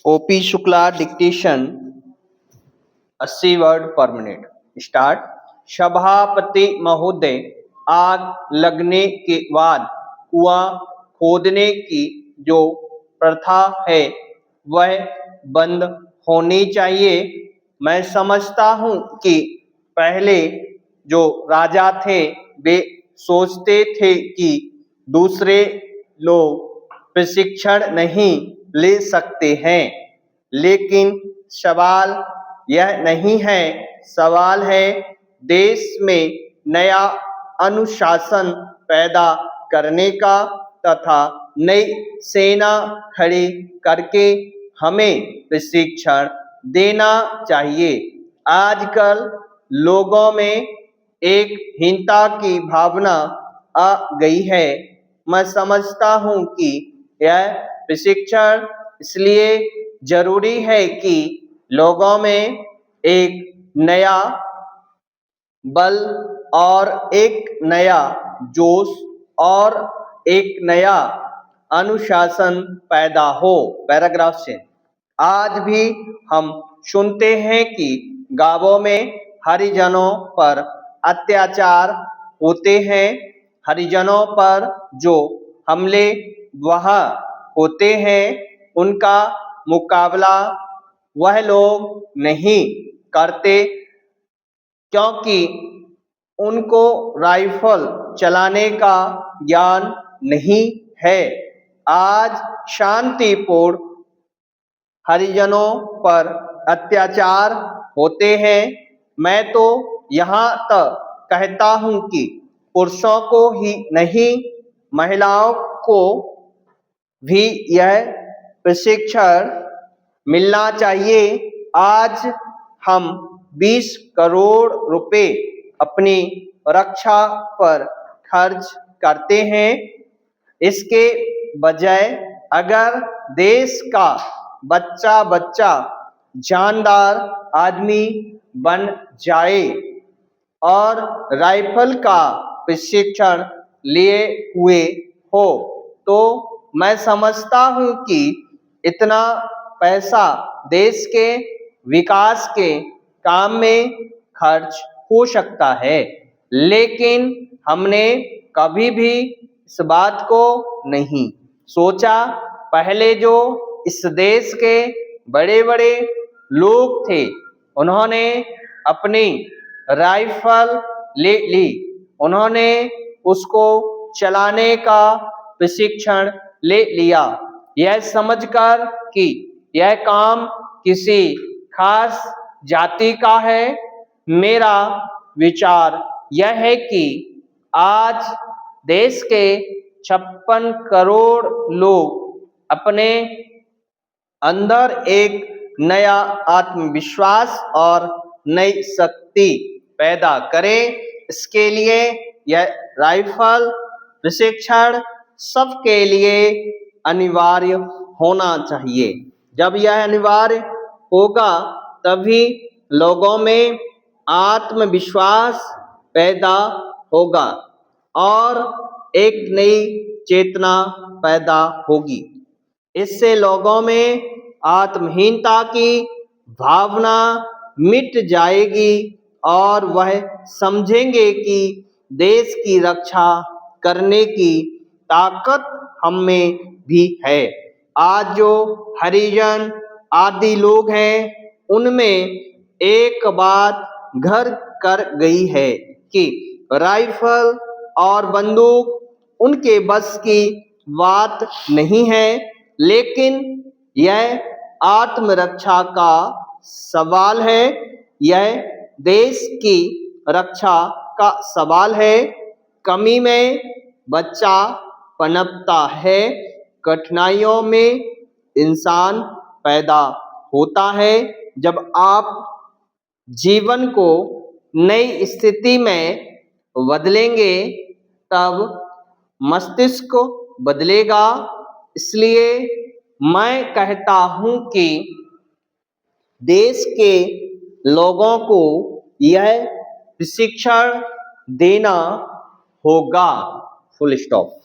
OP Shukla dictation 80 word पर minute. Start. सभापति महोदय, आग लगने के बाद कुआं खोदने की जो प्रथा है वह बंद होनी चाहिए। मैं समझता हूँ कि पहले जो राजा थे वे सोचते थे कि दूसरे लोग प्रशिक्षण नहीं ले सकते हैं, लेकिन सवाल यह नहीं है। सवाल है देश में नया अनुशासन पैदा करने का तथा नई सेना खड़ी करके हमें प्रशिक्षण देना चाहिए। आजकल लोगों में एक हीनता की भावना आ गई है। मैं समझता हूँ कि यह प्रशिक्षण इसलिए जरूरी है कि लोगों में एक नया बल और एक नया जोश और एक नया अनुशासन पैदा हो। पैराग्राफ से आज भी हम सुनते हैं कि गांवों में हरिजनों पर अत्याचार होते हैं। हरिजनों पर जो हमले वहाँ होते हैं उनका मुकाबला वह लोग नहीं करते, क्योंकि उनको राइफल चलाने का ज्ञान नहीं है। आज शांतिपूर्ण हरिजनों पर अत्याचार होते हैं। मैं तो यहाँ तक कहता हूँ कि पुरुषों को ही नहीं, महिलाओं को भी यह प्रशिक्षण मिलना चाहिए। आज हम 20 करोड़ रुपए अपनी रक्षा पर खर्च करते हैं। इसके बजाय अगर देश का बच्चा बच्चा जानदार आदमी बन जाए और राइफल का प्रशिक्षण लिए हुए हो तो मैं समझता हूँ कि इतना पैसा देश के विकास के काम में खर्च हो सकता है, लेकिन हमने कभी भी इस बात को नहीं सोचा। पहले जो इस देश के बड़े बड़े लोग थे उन्होंने अपनी राइफल ले ली, उन्होंने उसको चलाने का प्रशिक्षण ले लिया, यह समझकर कि यह काम किसी खास जाति का है। मेरा विचार यह है कि आज देश के 56 करोड़ लोग अपने अंदर एक नया आत्मविश्वास और नई शक्ति पैदा करें। इसके लिए यह राइफल प्रशिक्षण सबके लिए अनिवार्य होना चाहिए। जब यह अनिवार्य होगा तभी लोगों में आत्मविश्वास पैदा होगा और एक नई चेतना पैदा होगी। इससे लोगों में आत्महीनता की भावना मिट जाएगी और वह समझेंगे कि देश की रक्षा करने की ताकत हम में भी है। आज जो हरिजन आदि लोग हैं उनमें एक बात घर कर गई है कि राइफल और बंदूक उनके बस की बात नहीं है, लेकिन यह आत्मरक्षा का सवाल है, यह देश की रक्षा का सवाल है। कमी में बच्चा पनपता है, कठिनाइयों में इंसान पैदा होता है। जब आप जीवन को नई स्थिति में बदलेंगे तब मस्तिष्क बदलेगा। इसलिए मैं कहता हूँ कि देश के लोगों को यह प्रशिक्षण देना होगा। Full stop.